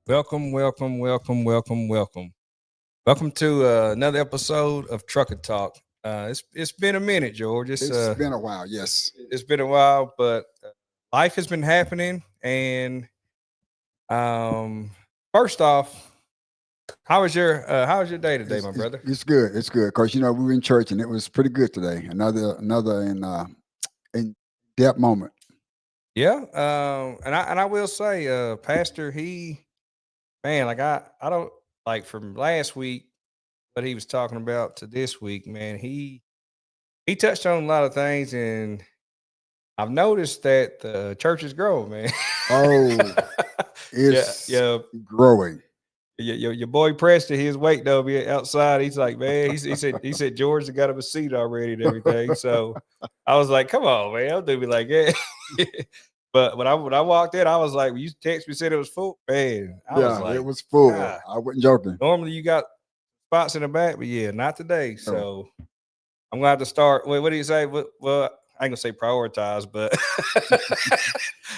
Welcome, welcome, welcome, welcome, welcome. Welcome to another episode of Trucker Talk. It's been a minute, George. It's been a while, yes. It's been a while, but life has been happening. And first off, how was your day today, It's, my it's, brother? it's good. It's good because we were in church and it was pretty good today. Another in depth moment. Yeah. And I will say, Pastor, he man, like I don't like from last week what he was talking about to this week, man. He touched on a lot of things, and I've noticed that the church is growing, man. Oh, yeah, it's yeah. growing. Your boy Preston, his wait though, be outside. He's like, man, he said George got him a seat already and everything. So I was like, come on, man, don't do me like that. But when I walked in, I was like, when you text me said it was full, man, I was Yeah, it like, was full. God. I wasn't joking. Normally you got spots in the back, but yeah, not today. No, So I'm gonna have to start. Wait, what do you say? Well, I ain't gonna say prioritize, but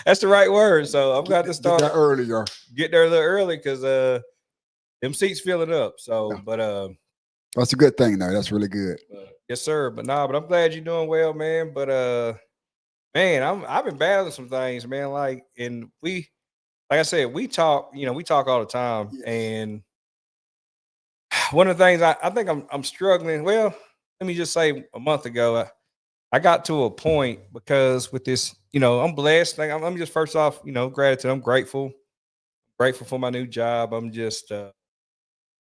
that's the right word. So I'm gonna have to get start that earlier. get there a little early because them seats filling up. So, Yeah, but that's a good thing, though. That's really good. yes, sir. But I'm glad you're doing well, man. But man, I've been battling some things, man. And like I said, we talk all the time, Yes. and one of the things I think I'm struggling. Well, let me just say, a month ago, I got to a point because with this, I'm blessed. Like I'm just first off, gratitude. I'm grateful for my new job. I'm just, and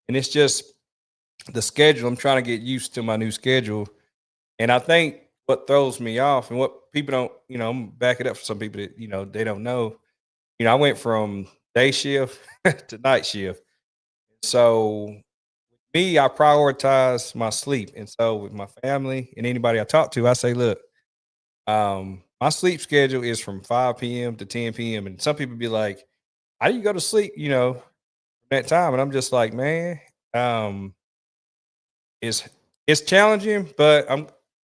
it's just the schedule. I'm trying to get used to my new schedule, and I think what throws me off and what people don't, I'm back it up for some people that they don't know. I went from day shift to night shift, so me, I prioritize my sleep, and so with my family and anybody I talk to, I say, look. My sleep schedule is from 5 p.m. to 10 p.m. And some people be like, how do you go to sleep, that time? And I'm just like, man, um, it's it's challenging, but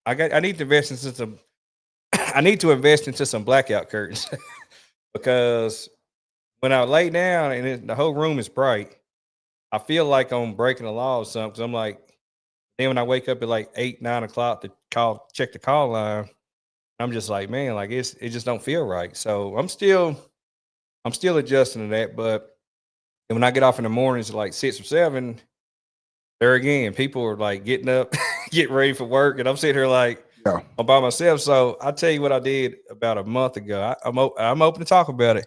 I need to invest into some I need to invest into some blackout curtains because when I lay down and the whole room is bright, I feel like I'm breaking the law or something. Cause I'm like, then when I wake up at like 8, 9 o'clock to check the call line, I'm just like, man, like it just don't feel right. So I'm still adjusting to that. But when I get off in the mornings at like 6 or 7, there again, people are like getting up, getting ready for work, and I'm sitting here like Yeah. I'm by myself. So I tell you what I did about a month ago. I'm open to talk about it,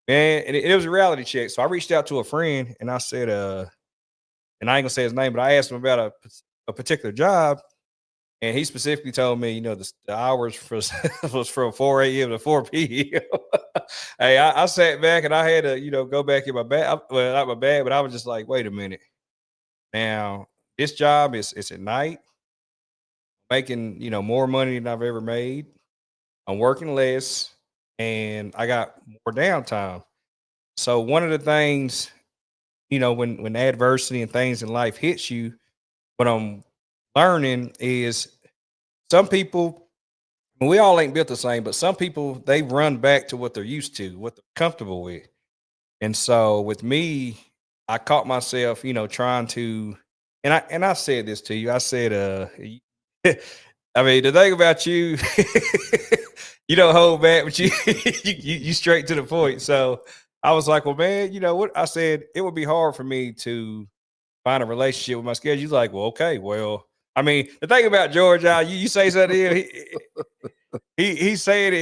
man. And it was a reality check. So I reached out to a friend and I said, and I ain't gonna say his name, but I asked him about a particular job. And he specifically told me, the hours was from 4 a.m. to 4 p.m. Hey, I sat back and I had to, go back in my bag. Well, not my bag, but I was just like, wait a minute. Now, this job is it's at night, making, more money than I've ever made. I'm working less and I got more downtime. So one of the things, when adversity and things in life hits you, what I'm learning is some people we all ain't built the same, but some people they run back to what they're used to, what they're comfortable with. And so with me, I caught myself, trying to and I said this to you. I said, I mean, the thing about you, you don't hold back, but you, you straight to the point. So I was like, well, man, you know what? I said it would be hard for me to find a relationship with my schedule. He's like, well, okay, well, I mean, the thing about George, you say something to him, he's saying it,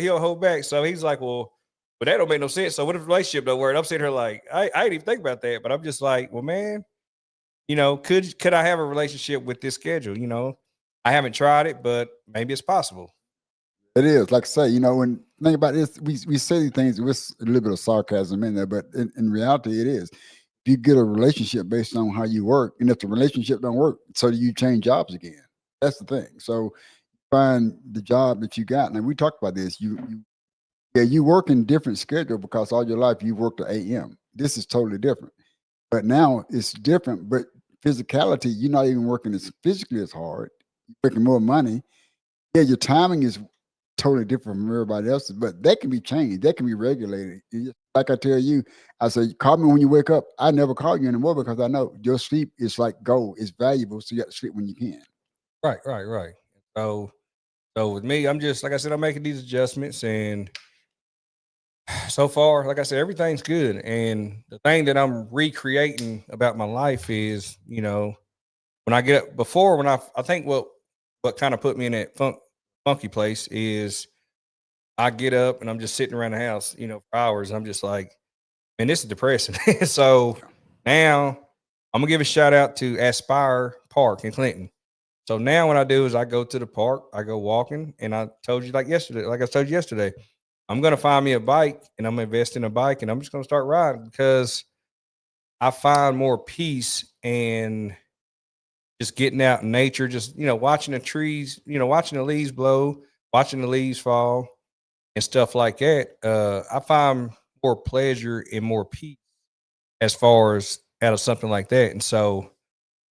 he'll hold back. So he's like, well, but that don't make no sense. So what if the relationship don't work? And I'm sitting here like, I didn't even think about that, but I'm just like, well, man, could I have a relationship with this schedule? I haven't tried it, but maybe it's possible. It is. Like I say, when think about this, we say these things with a little bit of sarcasm in there, but in reality, it is. If you get a relationship based on how you work, and if the relationship don't work, so do you change jobs again? That's the thing. So find the job that you got. Now we talked about this. You work in different schedule because all your life you worked at AM. This is totally different. But now it's different. But physicality, you're not even working as physically as hard. You're making more money. Yeah, your timing is totally different from everybody else's, but that can be changed. That can be regulated. Like I tell you, I say, call me when you wake up. I never call you anymore because I know your sleep is like gold. It's valuable. So you got to sleep when you can. Right, right, right. So so with me, I'm just like I said, I'm making these adjustments, and so far, like I said, everything's good. And the thing that I'm recreating about my life is, when I get up before when I think what kind of put me in that funky place is I get up and I'm just sitting around the house, for hours. I'm just like, man, this is depressing. So now I'm gonna give a shout out to Aspire Park in Clinton. So now what I do is I go to the park, I go walking, and I told you like I told you yesterday, I'm gonna find me a bike and I'm gonna invest in a bike and I'm just gonna start riding because I find more peace and just getting out in nature, just watching the trees, watching the leaves blow, watching the leaves fall and stuff like that. I find more pleasure and more peace as far as out of something like that. And so,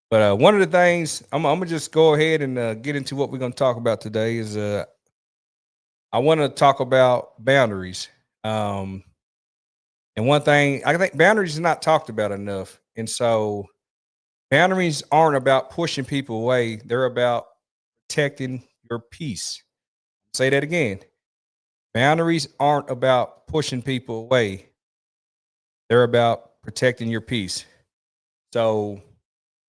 but one of the things I'm gonna just go ahead and get into what we're gonna talk about today is I want to talk about boundaries. Um, and one thing I think boundaries is not talked about enough. And so boundaries aren't about pushing people away. They're about protecting your peace. Say that again. Boundaries aren't about pushing people away. They're about protecting your peace. So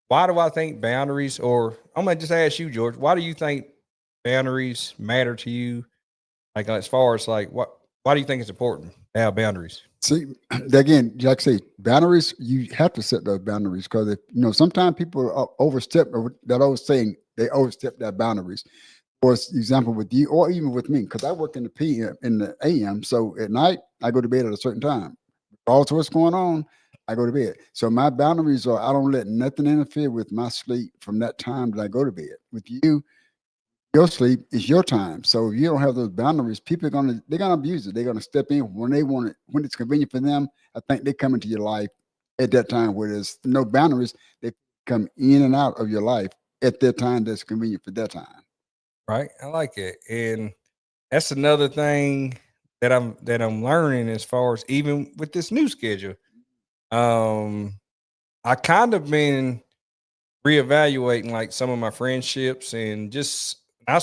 why do I think boundaries, or I'm gonna just ask you, George, why do you think boundaries matter to you? Like as far as like why do you think it's important to have boundaries? See, again, like I say, boundaries, you have to set those boundaries because if, sometimes people overstep that old saying, they overstep their boundaries. For example, with you or even with me, because I work in the PM in the AM. So at night, I go to bed at a certain time. Also, what's going on, I go to bed. So my boundaries are I don't let nothing interfere with my sleep from that time that I go to bed. With you, your sleep is your time. So if you don't have those boundaries, people are they're gonna abuse it. They're gonna step in when they want it, when it's convenient for them. I think they come into your life at that time where there's no boundaries. They come in and out of your life at that time that's convenient for that time. Right? I like it. And that's another thing that I'm learning as far as even with this new schedule. Um I kind of been reevaluating like some of my friendships and just I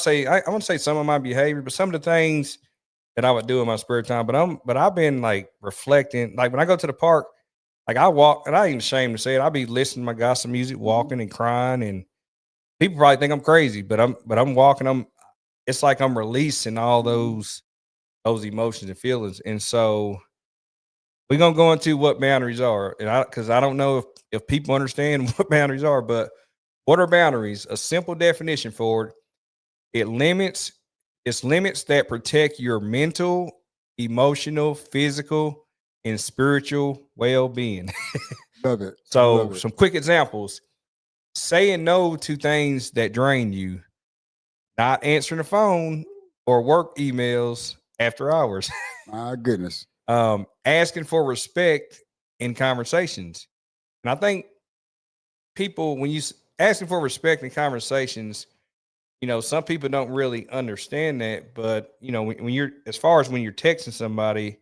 want to say some of my behavior, but some of the things that I would do in my spare time. But I've been like reflecting. Like when I go to the park, like I walk, and I ain't ashamed to say it. I'll be listening to my gospel music, Mhm. walking and crying, and people probably think I'm crazy, but I'm walking. It's like I'm releasing all Mhm. those emotions and feelings, and so we're gonna go into what boundaries are, and because I don't know if people understand what boundaries are, but what are boundaries? A simple definition for it: it limits it's limits that protect your mental, emotional, physical, and spiritual well-being. Love it. I So, love it. some quick examples: saying no to things that drain you, not answering the phone or work emails after hours, My goodness. asking for respect in conversations. And I think people, when asking for respect in conversations, some people don't really understand that. But when you're as far as when you're texting somebody,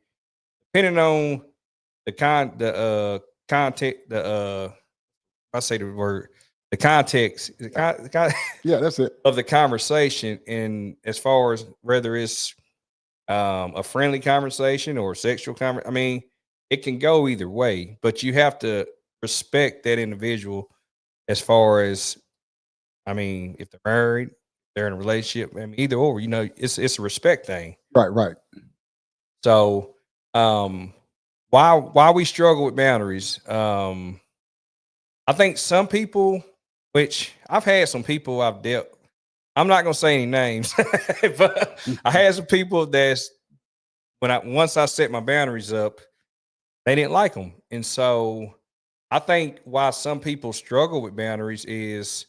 depending on the context, I say the word, the context, Yeah, that's it. of the conversation, and as far as whether it's a friendly conversation or a sexual conversation, I mean, it can go either way. But you have to respect that individual as far as, I mean, if they're married, they're in a relationship. I mean, either or, it's a respect thing. Right, right. So, um, why we struggle with boundaries? I think some people, which I've had some people I've dealt. I'm not gonna say any names, but I had some people that's once I set my boundaries up, they didn't like them, and so I think why some people struggle with boundaries is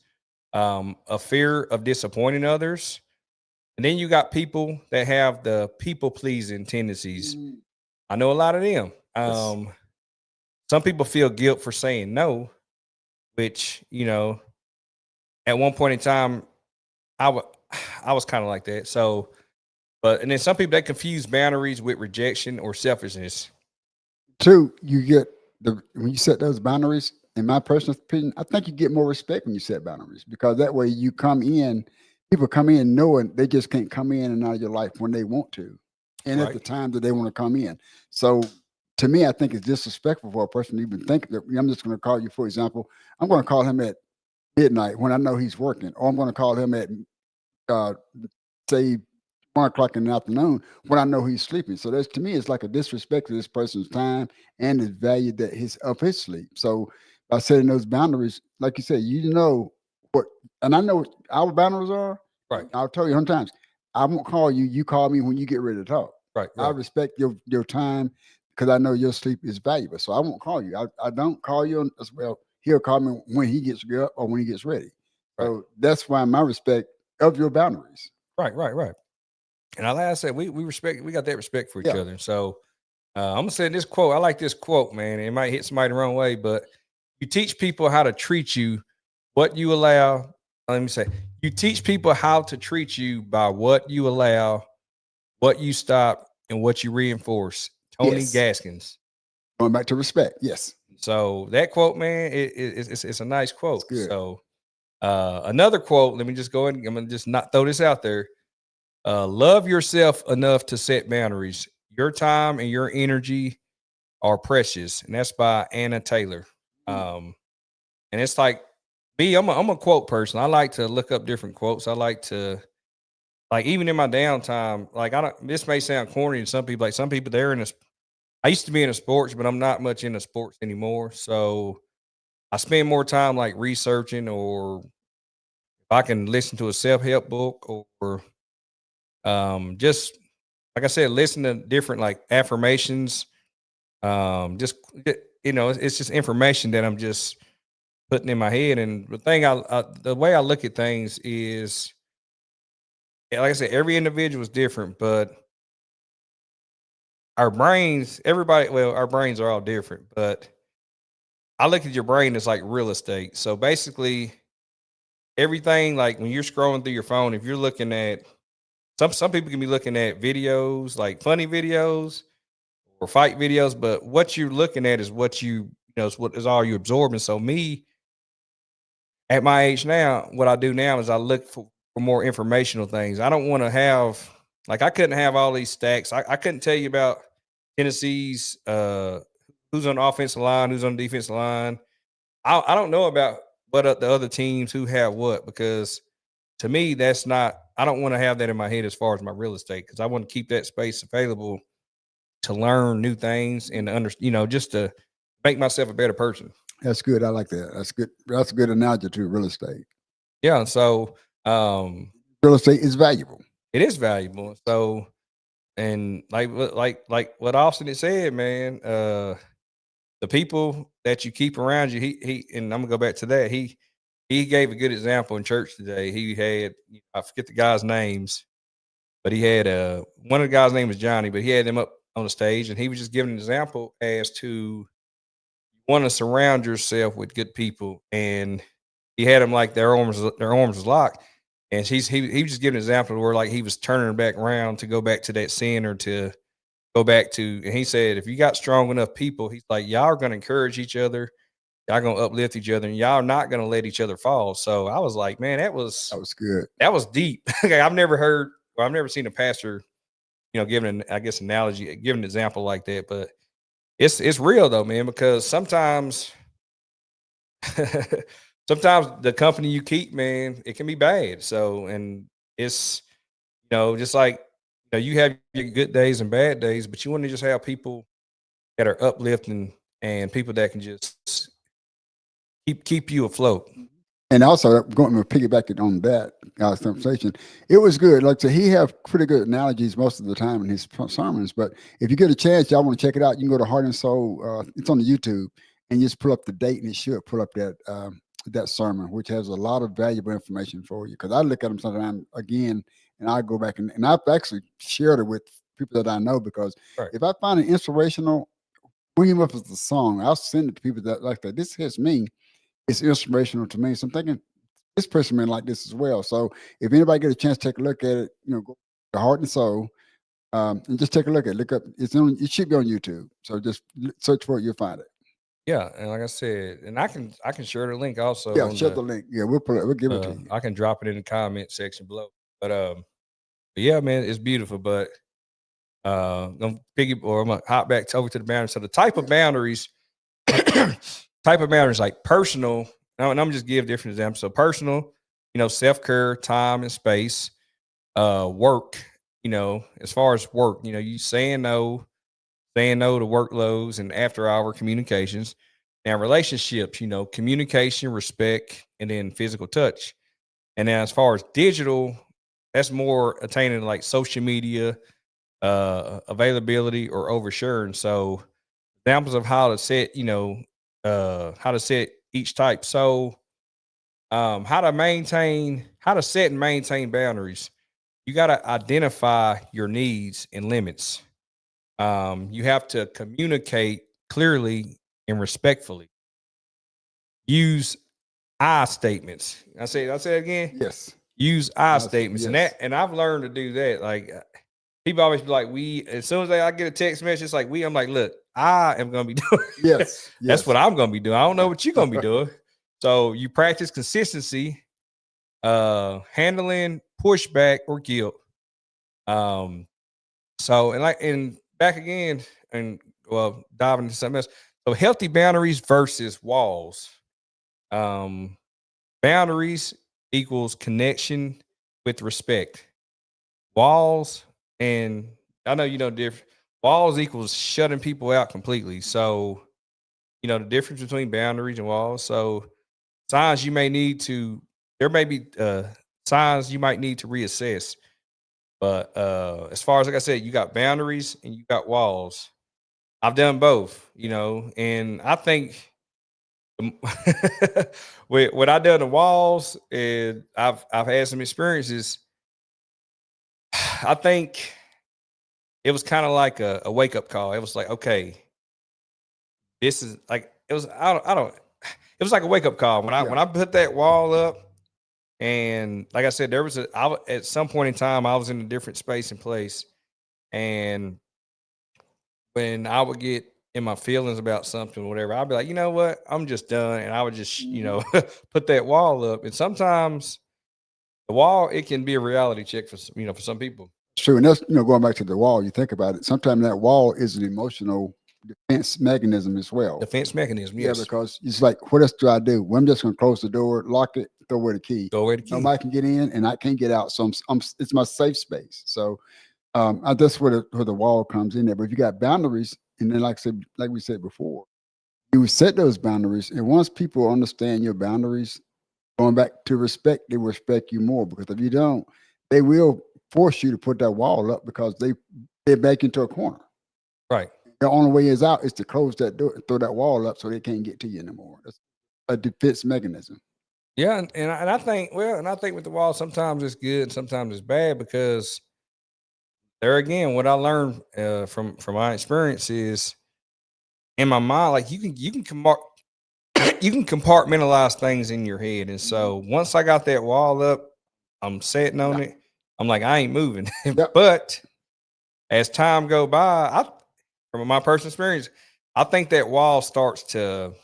a fear of disappointing others. And then you got people that have the people pleasing tendencies. Mhm. I know a lot of them. Yes. Some people feel guilt for saying no, which, at one point in time, I wa- I was kind of like that. So, and then some people, they confuse boundaries with rejection or selfishness. Two, you get the when you set those boundaries. In my personal opinion, I think you get more respect when you set boundaries because that way you come in, people come in knowing they just can't come in and out of your life when they want to, and at Right. the time that they want to come in. So, to me, I think it's disrespectful for a person to even think that I'm just going to call you. For example, I'm going to call him at midnight when I know he's working, or I'm going to call him at uh, say 1 o'clock in the afternoon when I know he's sleeping. So that's to me, it's like a disrespect to this person's time and his value that his of his sleep. So by setting those boundaries, like you said, you know what, and I know what our boundaries are. Right. I'll tell you sometimes I won't call you. You call me when you get ready to talk. Right. I Right. respect your time because I know your sleep is valuable. So I won't call you. I don't call you as well. He'll call me when he gets up or when he gets ready. Right. So that's why my respect of your boundaries. Right. Right. Right. And like I said, we respect, we got that respect for each Yeah. other. And so I'm gonna say this quote. I like this quote, man. It might hit somebody the wrong way, but you teach people how to treat you, what you allow. Let me say, you teach people how to treat you by what you allow, what you stop, and what you reinforce. Tony Yes. Gaskins. Going back to respect. Yes. So that quote, man, it's a nice It's quote. good. So another quote. Let me just go ahead. I'm gonna just not throw this out there. Love yourself enough to set boundaries. Your time and your energy are precious, and that's by Anna Taylor. Mm. Um, and it's like me. I'm a quote person. I like to look up different quotes. I like to like even in my downtime. Like I don't. This may sound corny to some people. Like some people, they're in this. I used to be in the sports, but I'm not much into sports anymore. So I spend more time like researching, or if I can listen to a self help book, or just like I said, listen to different like affirmations. Just it's just information that I'm just putting in my head. And the thing the way I look at things is, yeah, like I said, every individual is different, but our brains, everybody, well, our brains are all different, but I look at your brain as like real estate. So basically, everything like when you're scrolling through your phone, if you're looking at some people can be looking at videos like funny videos or fight videos, but what you're looking at is what is what is all you absorbing. So me at my age now, what I do now is I look for more informational things. I don't want to have like I couldn't have all these stacks. I couldn't tell you about Tennessee's who's on the offensive line, who's on the defensive line. I don't know about what the other teams who have what, because to me that's not. I don't want to have that in my head as far as my real estate, because I want to keep that space available to learn new things and to just to make myself a better person. That's good. I like that. That's good. That's a good analogy to real estate. Yeah. So um Real estate is valuable. it is valuable. So and like what Austin had said, man, the people that you keep around you, he and I'm gonna go back to that. He gave a good example in church today. He had I forget the guys' names, but he had one of the guys' name was Johnny, but he had them up on the stage and he was just giving an example as to want to surround yourself with good people. And he had them like their arms was locked. And he was just giving an example where like he was turning back around to go back to that sin, or to go back to, and he said, if you got strong enough people, he's like, y'all are going to encourage each other. Y'all going to uplift each other, and y'all are not going to let each other fall. So I was like, man, That was good. that was deep. I've never heard, or I've never seen a pastor, giving an, I guess, analogy, giving an example like that. But it's real though, man, because sometimes sometimes the company you keep, man, it can be bad. So, and it's, just like, you have your good days and bad days, but you want to just have people that are uplifting and people that can just keep you afloat. And also going to piggyback it on that conversation, it was good. Like I said, he have pretty good analogies most of the time in his sermons. But if you get a chance, y'all want to check it out, you can go to Heart and Soul. It's on the YouTube, and just pull up the date, and it should pull up that sermon, which has a lot of valuable information for you. Because I look at them sometimes again, and I go back and I've actually shared it with people that I know. Because Right. if I find it inspirational, even if it's a song, I'll send it to people that like that. This hits me. It's inspirational to me. So I'm thinking this person may like this as well. So if anybody get a chance to take a look at it, go to Heart and Soul. And just take a look at it. Look up. It's on. It should be on YouTube. So just search for it. You'll find it. Yeah, and like I said, and I can share the link also Yeah, on share the link. Yeah, we'll put it. We'll give it to you. I can drop it in the comment section below. But yeah, man, it's beautiful. But I'm gonna hop back over to the boundaries. So the type of boundaries, like personal. And I'm just give different examples. So personal, self care, time and space. Work, as far as work, you saying no to workloads and after hour communications. Now relationships, communication, respect, and then physical touch. And then as far as digital, that's more attaining like social media, availability or oversharing. So examples of how to set, how to set each type. So how to set and maintain boundaries. You got to identify your needs and limits. You have to communicate clearly and respectfully. Use I statements. I say it again. Yes. Use I statements, and Yes. I've learned to do that. Like people always be like, "We." As soon as I get a text message, it's like we. I'm like, look, I am gonna be doing. Yes. That's what Yes. I'm gonna be doing. I don't know what you're gonna be doing. So you practice consistency, handling pushback or guilt. Um, so and back again and well, diving into something else. So healthy boundaries versus walls. Um, Boundaries equals connection with respect. Walls, and I know you know different. Walls equals shutting people out completely. So the difference between boundaries and walls. So signs you may need to. There may be signs you might need to reassess. But as far as like I said, you got boundaries and you got walls. I've done both, and I think when I done the walls and I've had some experiences, I think it was kind of like a wake up call. It was like, okay, this is like it was. I don't. It was like a wake up call Yeah. when I put that wall up, and like I said, there was at some point in time I was in a different space and place, and when I would get in my feelings about something or whatever, I'd be like, you know what, I'm just done, and I would just Mhm. put that wall up. And sometimes the wall it can be a reality check for for some people. True, and that's going back to the wall. You think about it. Sometimes that wall is an emotional defense mechanism as well. Defense mechanism, Yeah, yes. because it's like, what else do I do? Well, I'm just going to close the door, lock it, throw away the key. Go away the key. Nobody can get in, and I can't get out. So it's my safe space. So that's where the wall comes in there. But if you got boundaries, and then like we said before, you set those boundaries, and once people understand your boundaries, going back to respect, they will respect you more. Because if you don't, they will force you to put that wall up because they're back into a corner. Right. The only way is out is to close that door, throw that wall up, so they can't get to you anymore. That's a defense mechanism. Yeah, and I think and I think with the wall sometimes it's good and sometimes it's bad because there again, what I learned from my experience is in my mind, like you can compartmentalize things in your head. And Mhm. so once I got that wall up, I'm sitting on Yeah. it. I'm like, I ain't moving. Yep. But as time go by, from my personal experience, I think that wall starts to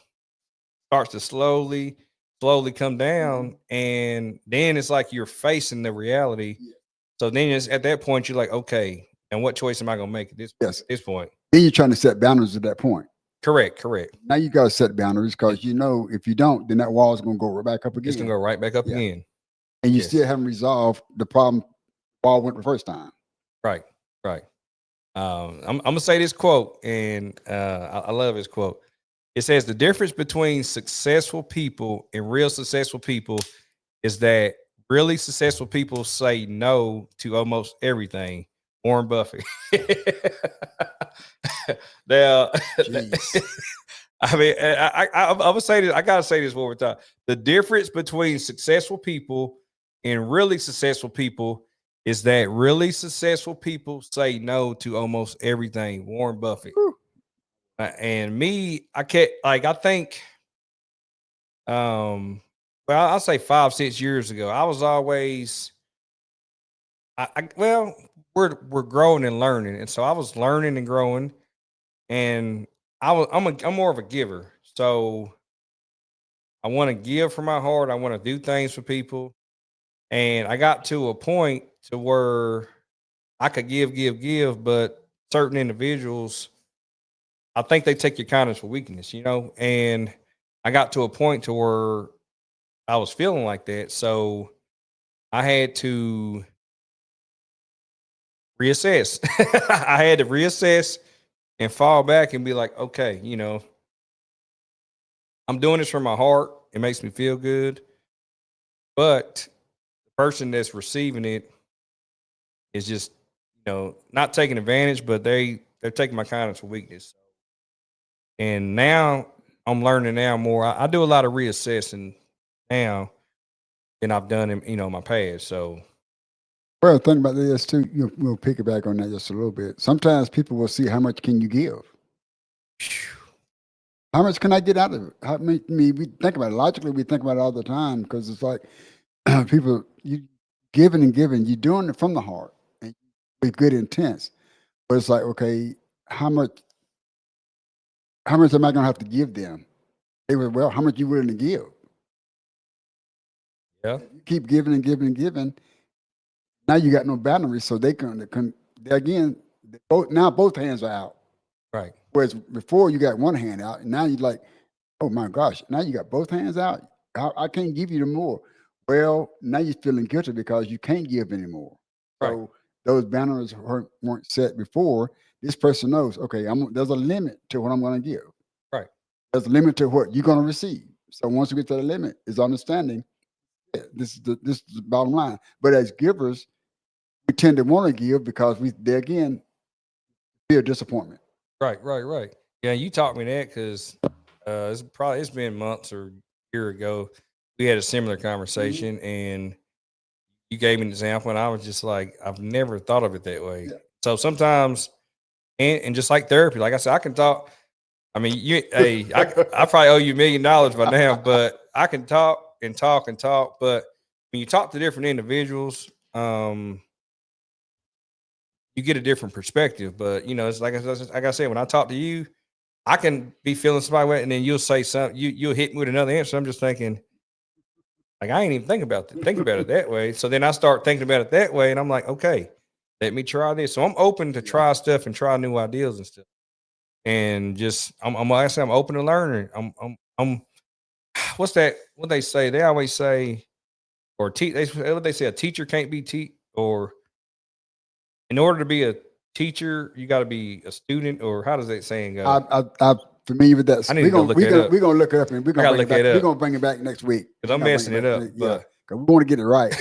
slowly come Mhm. down, and then it's like you're facing the reality. Yeah. So then it's at that point you're like, okay, and what choice am I gonna make at Yes. this point? Then you're trying to set boundaries at that point. Correct. Now you got to set boundaries It- because if you don't, then that wall is going to go right back up it's gonna again. go right back up Yeah. again. And you Yes. still haven't resolved the problem wall went the first time. Right. Right. I'm gonna say this quote, and I love this quote. It says the difference between successful people and real successful people is that really successful people say no to almost everything. Warren Buffett. Now, Jeez. I mean, I would say this. I gotta say this one more time. The difference between successful people and really successful people is that really successful people say no to almost everything. Warren Buffett. Whew. And me, I can't like I think well, I'll say 5, 6 years ago, I was always well, we're growing and learning, and so I was learning and growing, and I'm more of a giver, so I want to give from my heart. I want to do things for people, and I got to a point to where I could give, but certain individuals, I think they take your kindness for weakness, and I got to a point to where I was feeling like that, so I had to reassess. I had to reassess and fall back and be like, okay, I'm doing this from my heart. It makes me feel good. But the person that's receiving it is just, not taking advantage, but they're taking my kindness for weakness. And now I'm learning now more. I do a lot of reassessing now than I've done in, my past. So Well, think about this too. We'll piggyback on that just a little bit. Sometimes people will see how much can you give. How much can I get out of it? How many, we think about it logically. We think about it all the time because it's like people you giving and giving. You're doing it from the heart and with good intents. But it's like, okay, how much? How much am I going to have to give them? They were, well, how much you willing to give? yeah, You keep giving and giving and giving. Now you got no boundaries, so they again. Both hands are out. right, Whereas before you got one hand out, and now you're like, oh my gosh, now you got both hands out. I can't give you the more. Well, now you're feeling guilty because you can't give anymore. right, So those boundaries weren't set before. This person knows, okay, there's a limit to what I'm going to give. right, There's a limit to what you're going to receive. So once you get to the limit, is understanding. Yeah, this is the bottom line. But as givers, we tend to want to give because they again fear disappointment. right. Yeah, you taught me that because it's been months or a year ago. We had a similar Mhm. conversation, and you gave me an example, and I was just like, I've never thought of it that way. Yeah. So sometimes, and just like therapy, like I said, I can talk. I mean, I probably owe you $1 million by now, but I can talk and talk and talk. But when you talk to different individuals, you get a different perspective. But it's like I said, when I talk to you, I can be feeling somebody way, and then you'll say something. You'll hit me with another answer. I'm just thinking, like I ain't even think about it that way. So then I start thinking about it that way, and I'm like, okay, let me try this. So I'm open to Yeah. try stuff and try new ideas and stuff. And just I'm like I said, I'm open to learning. I'm what's that? What they say? They always say, or what they say, a teacher can't be or in order to be a teacher, you got to be a student, or how does that saying go? I'm familiar with that. I need to go look that up. We're gonna look it up and we're I gonna gotta bring it look back. that We're up gonna bring it back next week. because I'm messing it up. Yeah, But because we want to get it right.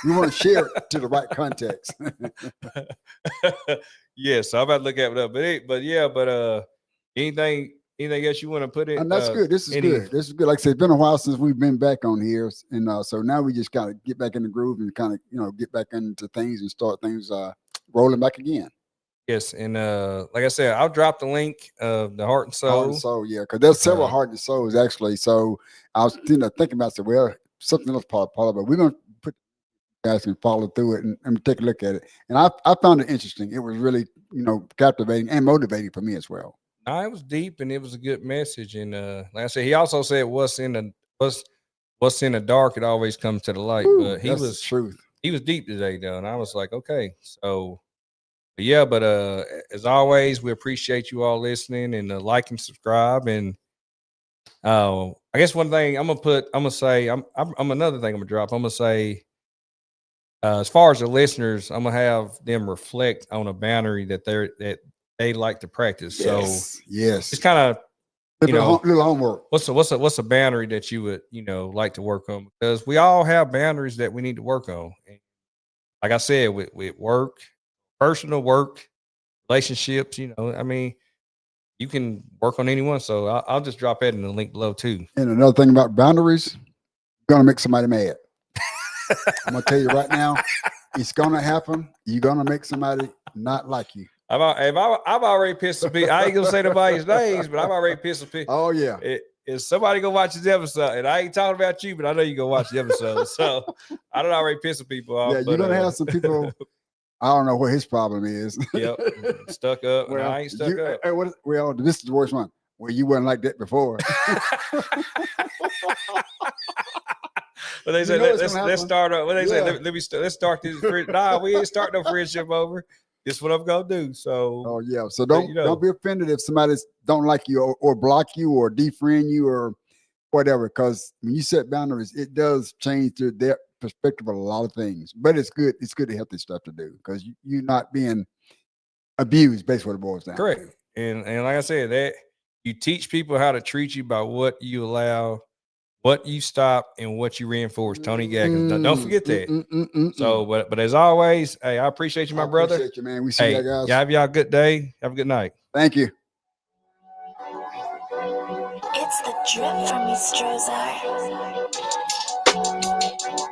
We want to share it to the right context. yeah, so I'm about to look at it up. But anything else you want to put it? And that's good. This is Any good. This is good. Like I said, it's been a while since we've been back on here, and so now we just kind of get back in the groove and kind of get back into things and start things rolling back again. Yes, and like I said, I'll drop the link of the Heart and Heart and Soul. soul, yeah, because there's several Uh, heart and souls actually. So I was thinking about it. Well, something else part of it, but we're gonna put guys can follow through it and take a look at it. And I found it interesting. It was really captivating and motivating for me as well. no, it was deep and it was a good message. And like I said, he also said, what's in the dark, it always comes to the light." Woo, But that's the truth. he was deep today, though, and I was like, okay, so. But yeah, but as always, we appreciate you all listening and like and subscribe. And I guess one thing I'm gonna say, I'm another thing I'm gonna drop. I'm gonna say, as far as the listeners, I'm gonna have them reflect on a boundary that they like to practice. So Yes, yes. it's kind of Little homework. what's a boundary that you would like to work on, because we all have boundaries that we need to work on. And like I said, with work, personal work, relationships, I mean, you can work on anyone. So I'll just drop that in the link below too. And another thing about boundaries, you're gonna make somebody mad. I'm gonna tell you right now, it's gonna happen. You're gonna make somebody not like you. I've already pissed some people. I ain't gonna say nobody's names, but I've already pissed some people. Oh yeah. If somebody gonna watch this episode, and I ain't talking about you, but I know you gonna watch the episode. So I don't already piss some people off. Yeah, you're But gonna have some people. I don't know what his problem is. Yep, stuck up, and Well, I ain't stuck up. Well, this is the worst one. Well, you wasn't like that before. But they You said know it's let's gonna happen. start up. What they say? Yeah. Let's start this. Nah, we ain't start no friendship over. This what I'm gonna do. So Oh yeah. So but, don't be offended if somebody don't like you or block you or defriend you or whatever. Because when you set boundaries, it does change their perspective of a lot of things. But it's good. It's good, healthy stuff to do because you're not being abused. Basically, what it boils down correct. to. And like I said, that you teach people how to treat you by what you allow, what you stop, and what you reinforce. Tony Gaggins. Don't forget that. So, but as always, hey, I appreciate you, my brother. Appreciate you, man. We see you guys. Y'all have y'all a good day. Have a good night. Thank you. It's the drip from me, Strozar.